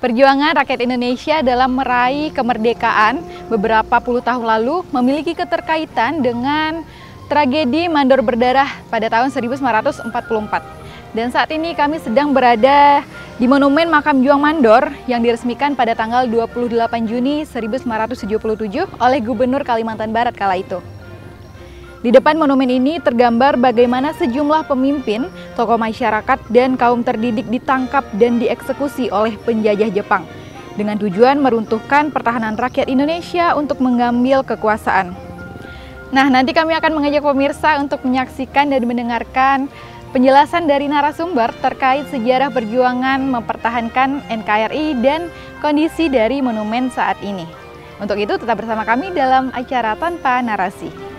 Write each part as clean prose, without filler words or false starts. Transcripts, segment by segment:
Perjuangan rakyat Indonesia dalam meraih kemerdekaan beberapa puluh tahun lalu memiliki keterkaitan dengan tragedi Mandor Berdarah pada tahun 1944. Dan saat ini kami sedang berada di Monumen Makam Juang Mandor yang diresmikan pada tanggal 28 Juni 1977 oleh Gubernur Kalimantan Barat kala itu. Di depan monumen ini tergambar bagaimana sejumlah pemimpin, tokoh masyarakat, dan kaum terdidik ditangkap dan dieksekusi oleh penjajah Jepang dengan tujuan meruntuhkan pertahanan rakyat Indonesia untuk mengambil kekuasaan. Nah, nanti kami akan mengajak pemirsa untuk menyaksikan dan mendengarkan penjelasan dari narasumber terkait sejarah perjuangan mempertahankan NKRI dan kondisi dari monumen saat ini. Untuk itu tetap bersama kami dalam acara Tanpa Narasi.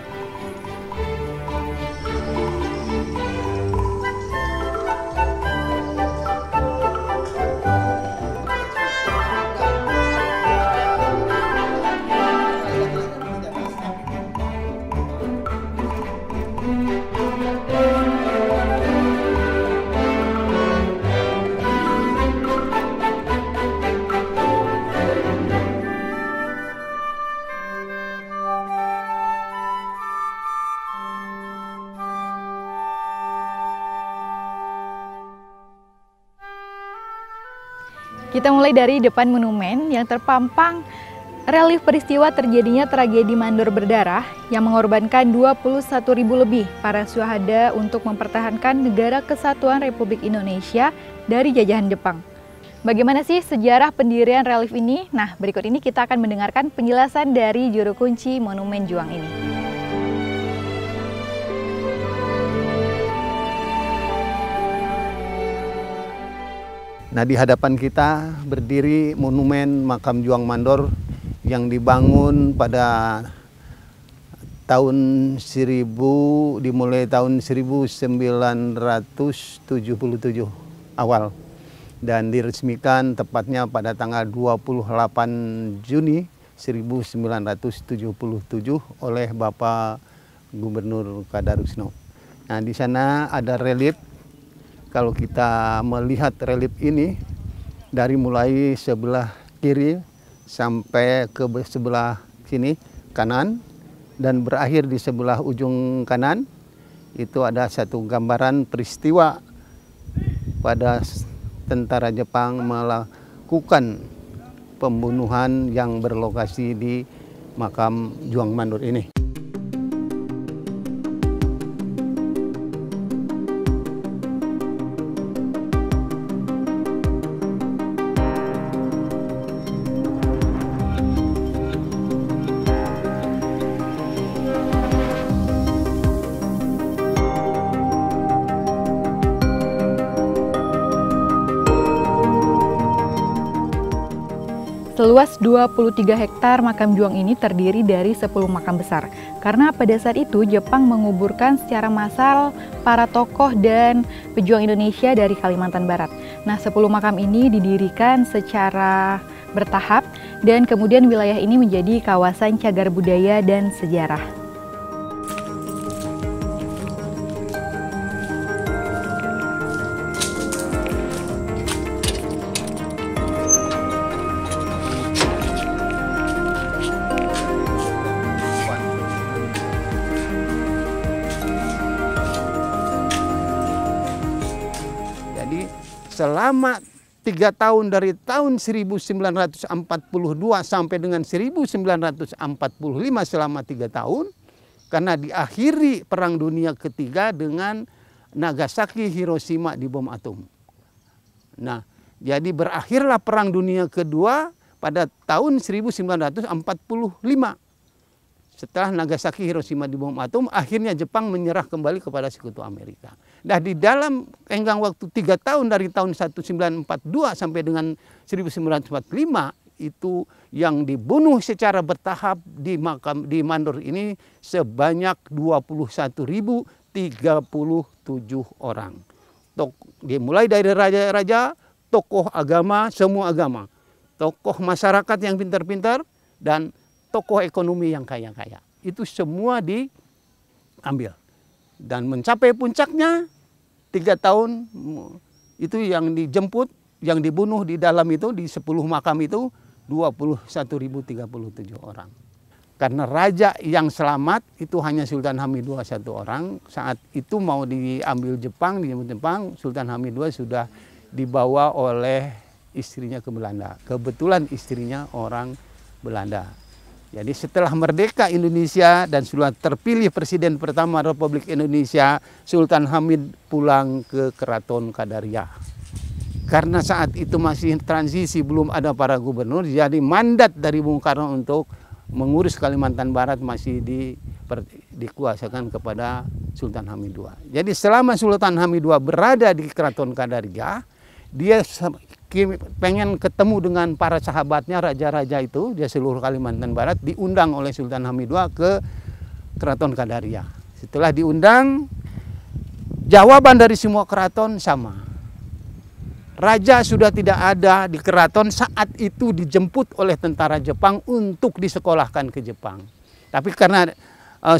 Kita mulai dari depan monumen yang terpampang relief peristiwa terjadinya tragedi Mandor Berdarah yang mengorbankan 21.000 lebih para syuhada untuk mempertahankan negara kesatuan Republik Indonesia dari jajahan Jepang. Bagaimana sih sejarah pendirian relief ini? Nah, berikut ini kita akan mendengarkan penjelasan dari juru kunci Monumen Juang ini. Nah, di hadapan kita berdiri Monumen Makam Juang Mandor yang dibangun pada dimulai tahun 1977 awal dan diresmikan tepatnya pada tanggal 28 Juni 1977 oleh Bapak Gubernur Kadarusno. Nah, di sana ada relief. Kalau kita melihat relief ini dari mulai sebelah kiri sampai ke sebelah sini kanan dan berakhir di sebelah ujung kanan, itu ada satu gambaran peristiwa pada tentara Jepang melakukan pembunuhan yang berlokasi di Makam Juang Mandor ini. Seluas 23 hektar makam juang ini terdiri dari 10 makam besar. Karena pada saat itu Jepang menguburkan secara massal para tokoh dan pejuang Indonesia dari Kalimantan Barat. Nah, 10 makam ini didirikan secara bertahap dan kemudian wilayah ini menjadi kawasan cagar budaya dan sejarah. Selama 3 tahun dari tahun 1942 sampai dengan 1945 selama 3 tahun, karena diakhiri Perang Dunia Ketiga dengan Nagasaki, Hiroshima dibom atom. Nah, jadi berakhirlah Perang Dunia Kedua pada tahun 1945. Setelah Nagasaki, Hiroshima dibom atom, akhirnya Jepang menyerah kembali kepada Sekutu Amerika. Nah, di dalam tenggang waktu 3 tahun dari tahun 1942 sampai dengan 1945, itu yang dibunuh secara bertahap di Mandor ini sebanyak 21.037 orang. Dimulai dari raja-raja, tokoh agama, semua agama, tokoh masyarakat yang pintar-pintar, dan tokoh ekonomi yang kaya-kaya. Itu semua diambil. Dan mencapai puncaknya 3 tahun itu yang dijemput yang dibunuh di dalam itu, di 10 makam itu 21.037 orang. Karena raja yang selamat itu hanya Sultan Hamid II satu orang. Saat itu mau diambil Jepang, Sultan Hamid II sudah dibawa oleh istrinya ke Belanda. Kebetulan istrinya orang Belanda. Jadi setelah merdeka Indonesia dan sudah terpilih Presiden pertama Republik Indonesia, Sultan Hamid pulang ke Keraton Kadariah. Karena saat itu masih transisi, belum ada para gubernur, jadi mandat dari Bung Karno untuk mengurus Kalimantan Barat masih dikuasakan kepada Sultan Hamid II. Jadi selama Sultan Hamid II berada di Keraton Kadariah, dia pengen ketemu dengan para sahabatnya, raja-raja itu di seluruh Kalimantan Barat, diundang oleh Sultan Hamid II ke Keraton Kadariah. Setelah diundang, jawaban dari semua keraton sama. Raja sudah tidak ada di keraton, saat itu dijemput oleh tentara Jepang untuk disekolahkan ke Jepang. Tapi karena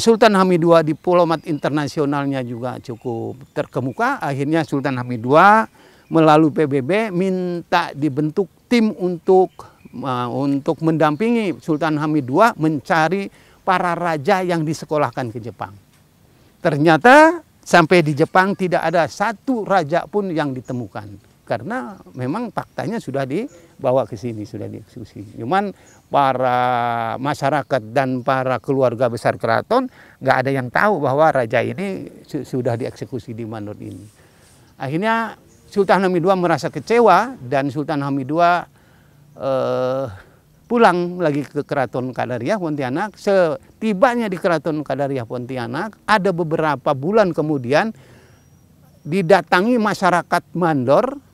Sultan Hamid II diplomat internasionalnya juga cukup terkemuka, akhirnya Sultan Hamid II melalui PBB minta dibentuk tim untuk mendampingi Sultan Hamid II mencari para raja yang disekolahkan ke Jepang. Ternyata sampai di Jepang tidak ada satu raja pun yang ditemukan. Karena memang faktanya sudah dibawa ke sini, sudah dieksekusi. Cuman para masyarakat dan para keluarga besar keraton nggak ada yang tahu bahwa raja ini sudah dieksekusi di Mandor ini. Akhirnya Sultan Hamid II merasa kecewa dan Sultan Hamid II pulang lagi ke Keraton Kadariah Pontianak. Setibanya di Keraton Kadariah Pontianak, ada beberapa bulan kemudian didatangi masyarakat Mandor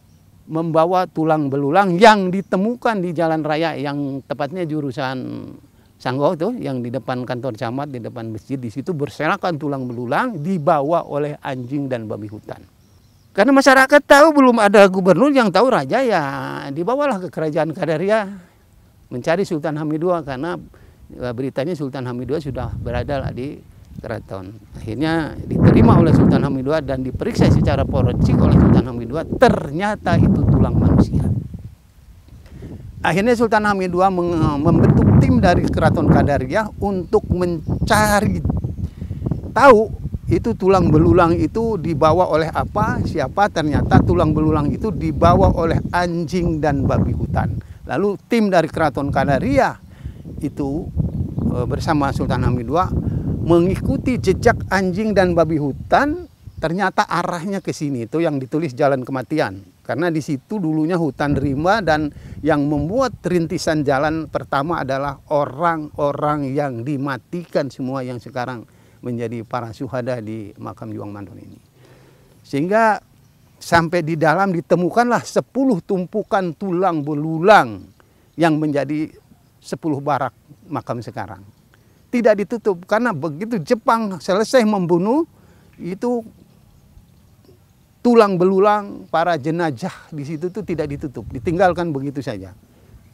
membawa tulang belulang yang ditemukan di jalan raya yang tepatnya jurusan Sanggau tuh, yang di depan kantor camat, di depan masjid, di situ berserakan tulang belulang dibawa oleh anjing dan babi hutan. Karena masyarakat tahu belum ada gubernur yang tahu raja, ya dibawalah ke kerajaan Kadariah mencari Sultan Hamid II, karena beritanya Sultan Hamid II sudah berada di keraton. Akhirnya diterima oleh Sultan Hamid II dan diperiksa secara forensik oleh Sultan Hamid II, ternyata itu tulang manusia. Akhirnya Sultan Hamid II membentuk tim dari Keraton Kadariah untuk mencari tahu itu tulang belulang itu dibawa oleh apa, siapa. Ternyata tulang belulang itu dibawa oleh anjing dan babi hutan. Lalu tim dari Keraton Kadariah itu bersama Sultan Hamid II mengikuti jejak anjing dan babi hutan. Ternyata arahnya ke sini, itu yang ditulis Jalan Kematian. Karena di situ dulunya hutan rimba, dan yang membuat rintisan jalan pertama adalah orang-orang yang dimatikan semua yang sekarang menjadi para syuhada di makam Juang Mandor ini. Sehingga sampai di dalam ditemukanlah 10 tumpukan tulang belulang yang menjadi 10 barak makam sekarang. Tidak ditutup, karena begitu Jepang selesai membunuh, itu tulang belulang para jenazah di situ tuh tidak ditutup, ditinggalkan begitu saja.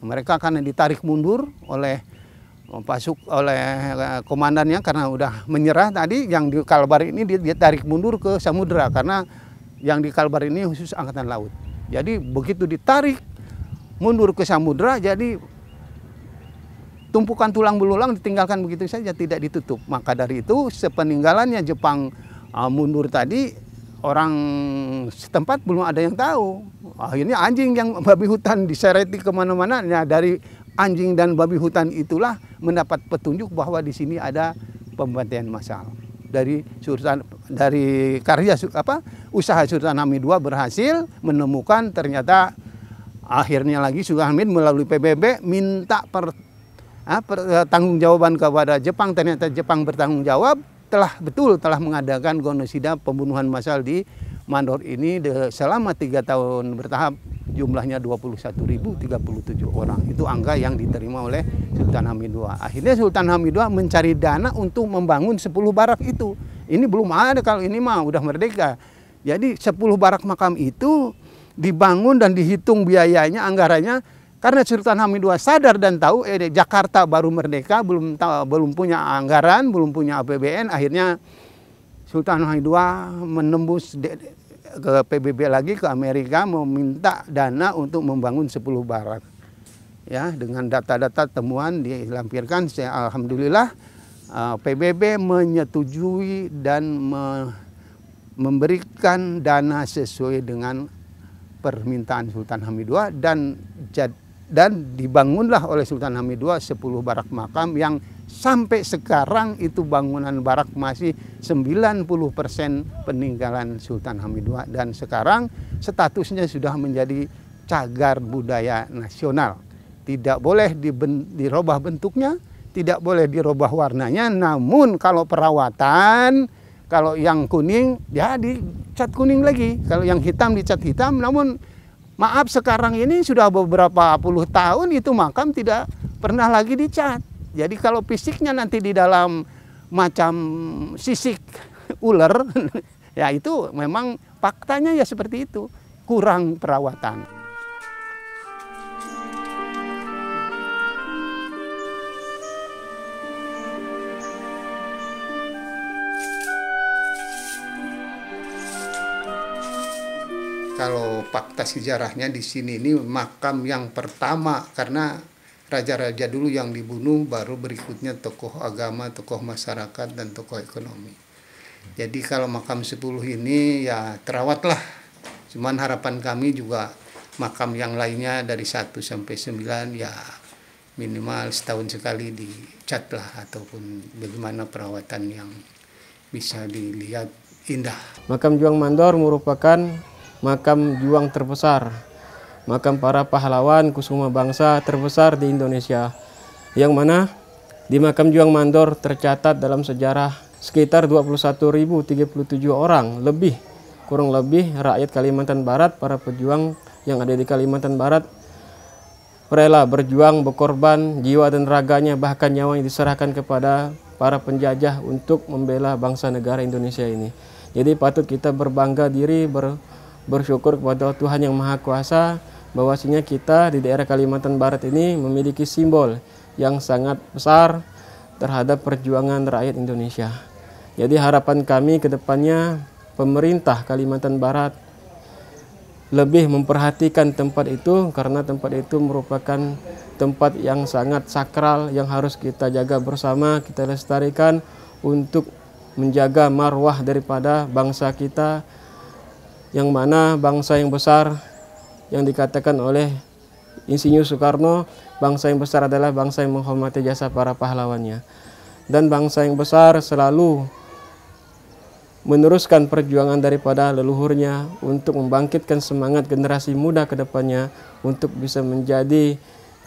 Mereka karena ditarik mundur oleh komandannya karena udah menyerah tadi. Yang di Kalbar ini dia tarik mundur ke samudera, karena yang di Kalbar ini khusus angkatan laut. Jadi begitu ditarik mundur ke samudera, jadi tumpukan tulang belulang ditinggalkan begitu saja, tidak ditutup. Maka dari itu sepeninggalannya Jepang mundur tadi, orang setempat belum ada yang tahu. Akhirnya anjing yang babi hutan disereti kemana-mana. Nah, dari anjing dan babi hutan itulah mendapat petunjuk bahwa di sini ada pembantaian massal. Dari karya usaha Sultan Hamid II berhasil menemukan, ternyata akhirnya lagi Sultan Hamid melalui PBB minta pertanggungjawaban kepada Jepang. Ternyata Jepang bertanggung jawab, telah mengadakan genosida pembunuhan massal di Mandor ini selama 3 tahun bertahap, jumlahnya 21.037 orang. Itu angka yang diterima oleh Sultan Hamid II. Akhirnya Sultan Hamid II mencari dana untuk membangun 10 barak itu. Ini belum ada, kalau ini mah udah merdeka. Jadi 10 barak makam itu dibangun dan dihitung biayanya, anggarannya. Karena Sultan Hamid II sadar dan tahu Jakarta baru merdeka, belum punya anggaran, belum punya APBN. Akhirnya Sultan Hamid II menembus ke PBB lagi ke Amerika meminta dana untuk membangun 10 barak. Ya, dengan data-data temuan dilampirkan, alhamdulillah PBB menyetujui dan memberikan dana sesuai dengan permintaan Sultan Hamid II dan dibangunlah oleh Sultan Hamid II 10 barak makam yang sampai sekarang itu bangunan barak masih 90% peninggalan Sultan Hamid II dan sekarang statusnya sudah menjadi cagar budaya nasional. Tidak boleh dirubah bentuknya, tidak boleh dirubah warnanya, namun kalau perawatan, kalau yang kuning ya dicat kuning lagi, kalau yang hitam dicat hitam, namun maaf sekarang ini sudah beberapa puluh tahun itu makam tidak pernah lagi dicat. Jadi kalau fisiknya nanti di dalam macam sisik ular, ya itu memang faktanya ya seperti itu, kurang perawatan. Kalau fakta sejarahnya di sini ini makam yang pertama karena raja-raja dulu yang dibunuh, baru berikutnya tokoh agama, tokoh masyarakat, dan tokoh ekonomi. Jadi kalau makam 10 ini ya terawatlah. Cuman harapan kami juga makam yang lainnya dari 1 sampai 9 ya minimal setahun sekali dicat lah, ataupun bagaimana perawatan yang bisa dilihat indah. Makam Juang Mandor merupakan makam juang terbesar, makam para pahlawan kusuma bangsa terbesar di Indonesia, yang mana di makam Juang Mandor tercatat dalam sejarah sekitar 21.037 orang lebih, kurang lebih rakyat Kalimantan Barat, para pejuang yang ada di Kalimantan Barat rela berjuang, berkorban jiwa dan raganya, bahkan nyawanya diserahkan kepada para penjajah untuk membela bangsa negara Indonesia ini. Jadi patut kita berbangga diri, bersyukur kepada Tuhan Yang Maha Kuasa bahwasanya kita di daerah Kalimantan Barat ini memiliki simbol yang sangat besar terhadap perjuangan rakyat Indonesia. Jadi harapan kami ke depannya pemerintah Kalimantan Barat lebih memperhatikan tempat itu, karena tempat itu merupakan tempat yang sangat sakral yang harus kita jaga bersama, kita lestarikan untuk menjaga marwah daripada bangsa kita, yang mana bangsa yang besar yang dikatakan oleh Insinyur Soekarno, bangsa yang besar adalah bangsa yang menghormati jasa para pahlawannya. Dan bangsa yang besar selalu meneruskan perjuangan daripada leluhurnya untuk membangkitkan semangat generasi muda ke depannya untuk bisa menjadi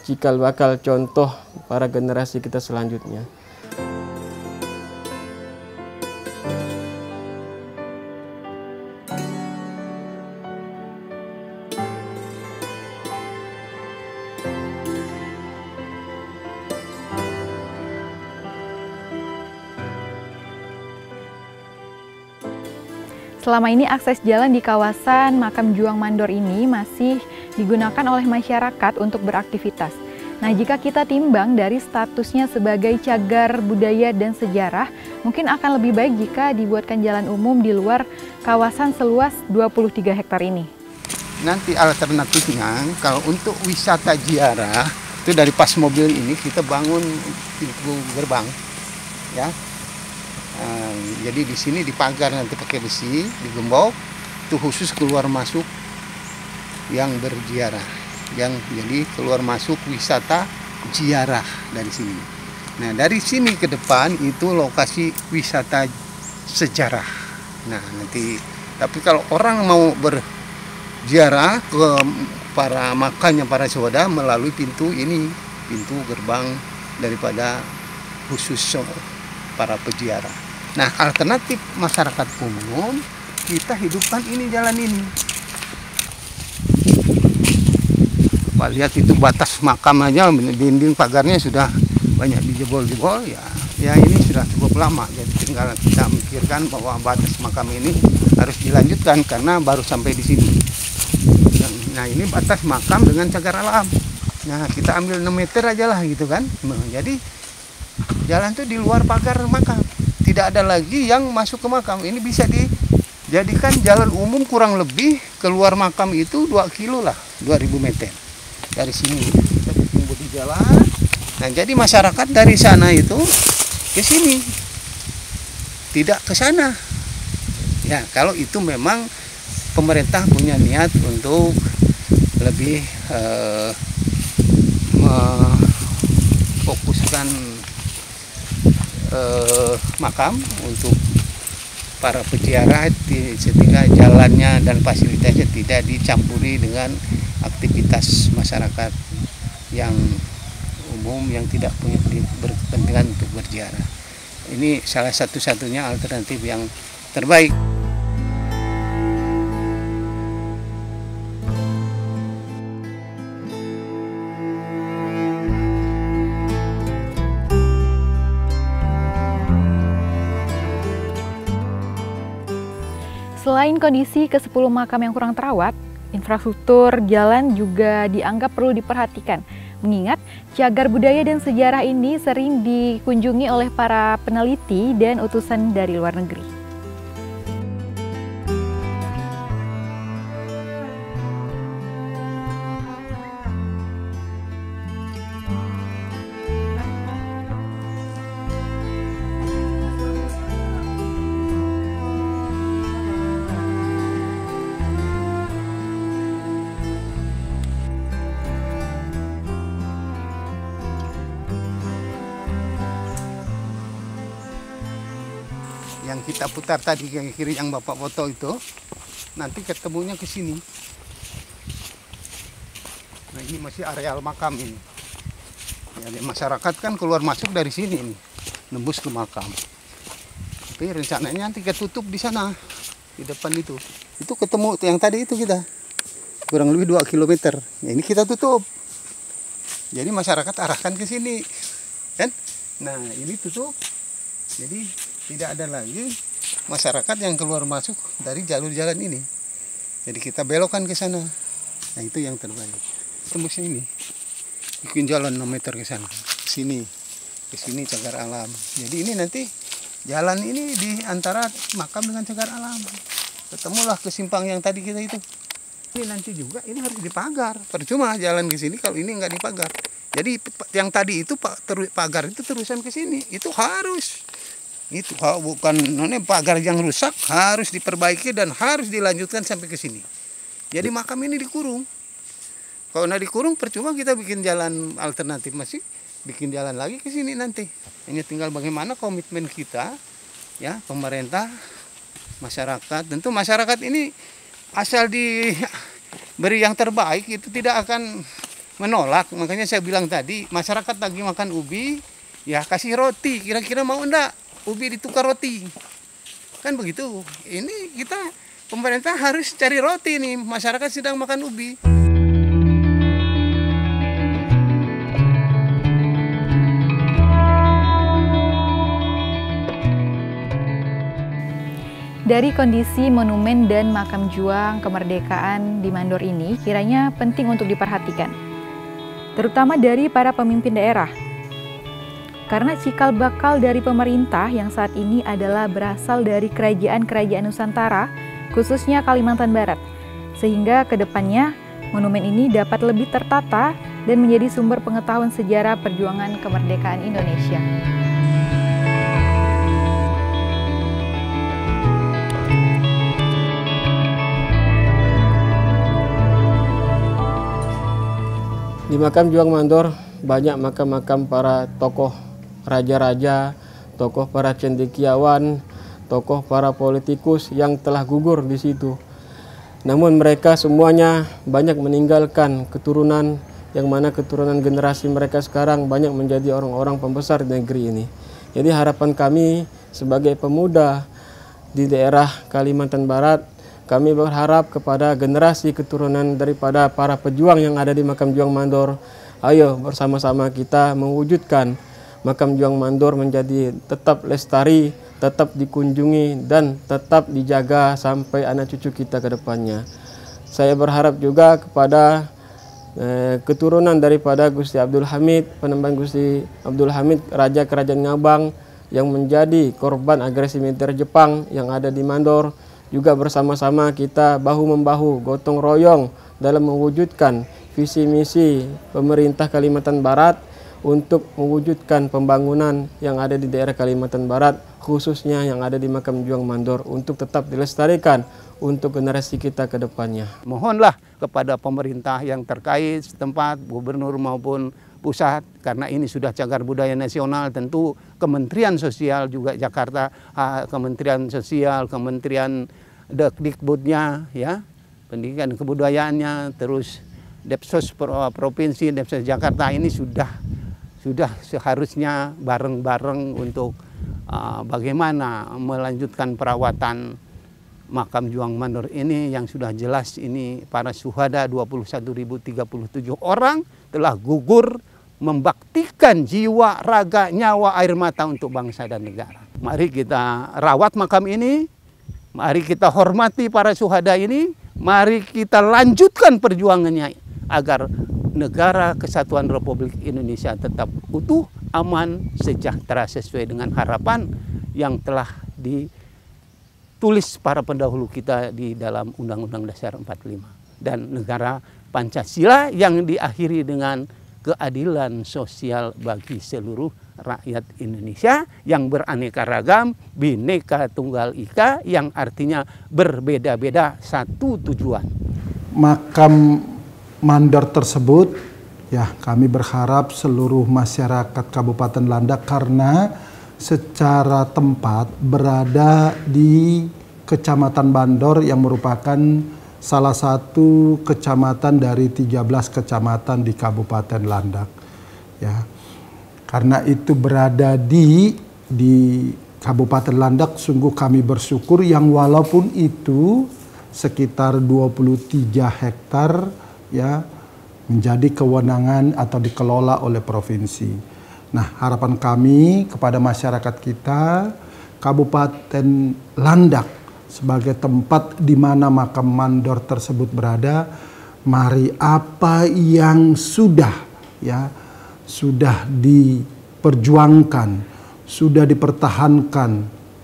cikal bakal contoh para generasi kita selanjutnya. Selama ini akses jalan di kawasan makam Juang Mandor ini masih digunakan oleh masyarakat untuk beraktivitas. Nah, jika kita timbang dari statusnya sebagai cagar budaya dan sejarah, mungkin akan lebih baik jika dibuatkan jalan umum di luar kawasan seluas 23 hektar ini. Nanti alternatifnya kalau untuk wisata ziarah itu dari pas mobil ini kita bangun pintu gerbang, ya. Jadi di sini dipagar nanti pakai besi, digembok, itu khusus keluar masuk yang berziarah, yang jadi keluar masuk wisata ziarah dari sini. Nah dari sini ke depan itu lokasi wisata sejarah. Nah nanti, tapi kalau orang mau berziarah ke para makamnya para syuhada melalui pintu ini, pintu gerbang daripada khusus para peziarah. Nah, alternatif masyarakat umum, kita hidupkan ini jalan ini. Pak lihat itu batas makam aja, dinding pagarnya sudah banyak dijebol-jebol, ya ini sudah cukup lama. Jadi tinggal kita mikirkan bahwa batas makam ini harus dilanjutkan karena baru sampai di sini. Nah, ini batas makam dengan cagar alam. Nah, kita ambil 6 meter aja lah gitu kan. Nah, jadi jalan itu di luar pagar makam. Tidak ada lagi yang masuk ke makam. Ini bisa Jadi kan jalan umum kurang lebih keluar makam itu 2 kilo lah, 2000 meter. Dari sini kita tunggu di jalan. Nah, jadi masyarakat dari sana itu ke sini, tidak ke sana. Ya, kalau itu memang pemerintah punya niat untuk lebih memfokuskan makam untuk para peziarah, sehingga jalannya dan fasilitasnya tidak dicampuri dengan aktivitas masyarakat yang umum yang tidak punya berkepentingan untuk berziarah. Ini salah satu-satunya alternatif yang terbaik. Selain kondisi ke-10 makam yang kurang terawat, infrastruktur jalan juga dianggap perlu diperhatikan. Mengingat cagar budaya dan sejarah ini sering dikunjungi oleh para peneliti dan utusan dari luar negeri. Yang kita putar tadi yang kiri yang Bapak foto itu, nanti ketemunya ke sini. Nah, ini masih areal makam ini. Jadi masyarakat kan keluar masuk dari sini ini, nembus ke makam. Tapi rencananya nanti ketutup di sana, di depan itu. Itu ketemu yang tadi itu kita, kurang lebih 2 km. Nah, ini kita tutup. Jadi masyarakat arahkan ke sini, kan? Nah, ini tutup. Jadi tidak ada lagi masyarakat yang keluar masuk dari jalur jalan ini. Jadi kita belokkan ke sana. Nah, itu yang terbaik. Tembusnya ini. Bikin jalan 6 meter ke sana. Ke sini cagar alam. Jadi ini nanti jalan ini di antara makam dengan cagar alam. Ketemulah ke simpang yang tadi kita itu. Ini nanti juga ini harus dipagar. Percuma jalan ke sini kalau ini nggak dipagar. Jadi yang tadi itu pagar itu terusan ke sini. Itu harus. Itu bukan pagar yang rusak, harus diperbaiki dan harus dilanjutkan sampai ke sini. Jadi makam ini dikurung. Kalau nggak dikurung percuma kita bikin jalan alternatif, masih bikin jalan lagi ke sini nanti. Hanya tinggal bagaimana komitmen kita, ya, pemerintah, masyarakat. Tentu masyarakat ini asal diberi yang terbaik itu tidak akan menolak. Makanya saya bilang tadi, masyarakat lagi makan ubi, ya kasih roti. Kira-kira mau enggak? Ubi ditukar roti, kan begitu. Ini kita pemerintah harus cari roti nih, masyarakat sedang makan ubi. Dari kondisi monumen dan makam juang kemerdekaan di Mandor ini kiranya penting untuk diperhatikan, terutama dari para pemimpin daerah. Karena cikal bakal dari pemerintah yang saat ini adalah berasal dari kerajaan-kerajaan Nusantara, khususnya Kalimantan Barat. Sehingga ke depannya monumen ini dapat lebih tertata dan menjadi sumber pengetahuan sejarah perjuangan kemerdekaan Indonesia. Di makam Juang Mandor banyak makam-makam para tokoh raja-raja, tokoh para cendekiawan, tokoh para politikus yang telah gugur di situ. Namun mereka semuanya banyak meninggalkan keturunan, yang mana keturunan generasi mereka sekarang banyak menjadi orang-orang pembesar di negeri ini. Jadi harapan kami sebagai pemuda di daerah Kalimantan Barat, kami berharap kepada generasi keturunan daripada para pejuang yang ada di makam Juang Mandor, ayo bersama-sama kita mewujudkan makam Juang Mandor menjadi tetap lestari, tetap dikunjungi, dan tetap dijaga sampai anak cucu kita ke depannya. Saya berharap juga kepada keturunan daripada Gusti Abdul Hamid, Panembahan Gusti Abdul Hamid, Raja Kerajaan Ngabang yang menjadi korban agresi militer Jepang yang ada di Mandor, juga bersama-sama kita bahu-membahu, gotong royong dalam mewujudkan visi misi pemerintah Kalimantan Barat untuk mewujudkan pembangunan yang ada di daerah Kalimantan Barat, khususnya yang ada di Makam Juang Mandor, untuk tetap dilestarikan untuk generasi kita ke depannya. Mohonlah kepada pemerintah yang terkait setempat, gubernur maupun pusat, karena ini sudah cagar budaya nasional, tentu Kementerian Sosial juga Jakarta, Kementerian Sosial, Kementerian Dikbudnya, ya, pendidikan dan kebudayaannya, terus Depsos Provinsi, Depsos Jakarta ini sudah seharusnya bareng-bareng untuk bagaimana melanjutkan perawatan Makam Juang Mandor ini, yang sudah jelas ini para syuhada 21.037 orang telah gugur membaktikan jiwa, raga, nyawa, air mata untuk bangsa dan negara. Mari kita rawat makam ini, mari kita hormati para syuhada ini, mari kita lanjutkan perjuangannya agar negara Kesatuan Republik Indonesia tetap utuh, aman, sejahtera sesuai dengan harapan yang telah ditulis para pendahulu kita di dalam Undang-Undang Dasar 45. Dan negara Pancasila yang diakhiri dengan keadilan sosial bagi seluruh rakyat Indonesia yang beraneka ragam, Bhinneka Tunggal Ika, yang artinya berbeda-beda satu tujuan. Makam Mandor tersebut, ya, kami berharap seluruh masyarakat Kabupaten Landak, karena secara tempat berada di Kecamatan Mandor yang merupakan salah satu kecamatan dari 13 kecamatan di Kabupaten Landak, ya. Karena itu berada di Kabupaten Landak, sungguh kami bersyukur yang walaupun itu sekitar 23 hektar, ya, menjadi kewenangan atau dikelola oleh provinsi. Nah, harapan kami kepada masyarakat kita, Kabupaten Landak sebagai tempat di mana makam Mandor tersebut berada, mari apa yang sudah diperjuangkan, sudah dipertahankan,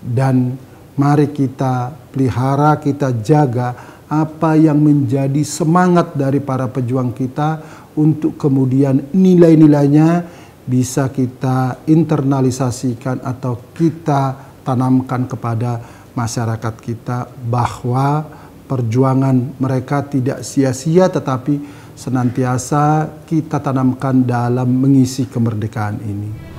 dan mari kita pelihara, kita jaga apa yang menjadi semangat dari para pejuang kita, untuk kemudian nilai-nilainya bisa kita internalisasikan atau kita tanamkan kepada masyarakat kita, bahwa perjuangan mereka tidak sia-sia, tetapi senantiasa kita tanamkan dalam mengisi kemerdekaan ini.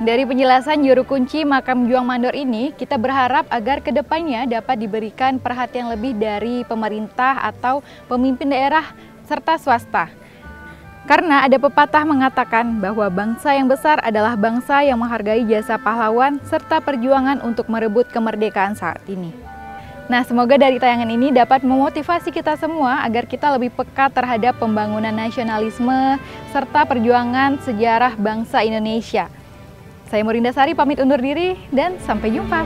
Dari penjelasan juru kunci Makam Juang Mandor ini, kita berharap agar kedepannya dapat diberikan perhatian lebih dari pemerintah atau pemimpin daerah serta swasta. Karena ada pepatah mengatakan bahwa bangsa yang besar adalah bangsa yang menghargai jasa pahlawan serta perjuangan untuk merebut kemerdekaan saat ini. Nah, semoga dari tayangan ini dapat memotivasi kita semua agar kita lebih peka terhadap pembangunan nasionalisme serta perjuangan sejarah bangsa Indonesia. Saya Murindasari pamit undur diri dan sampai jumpa.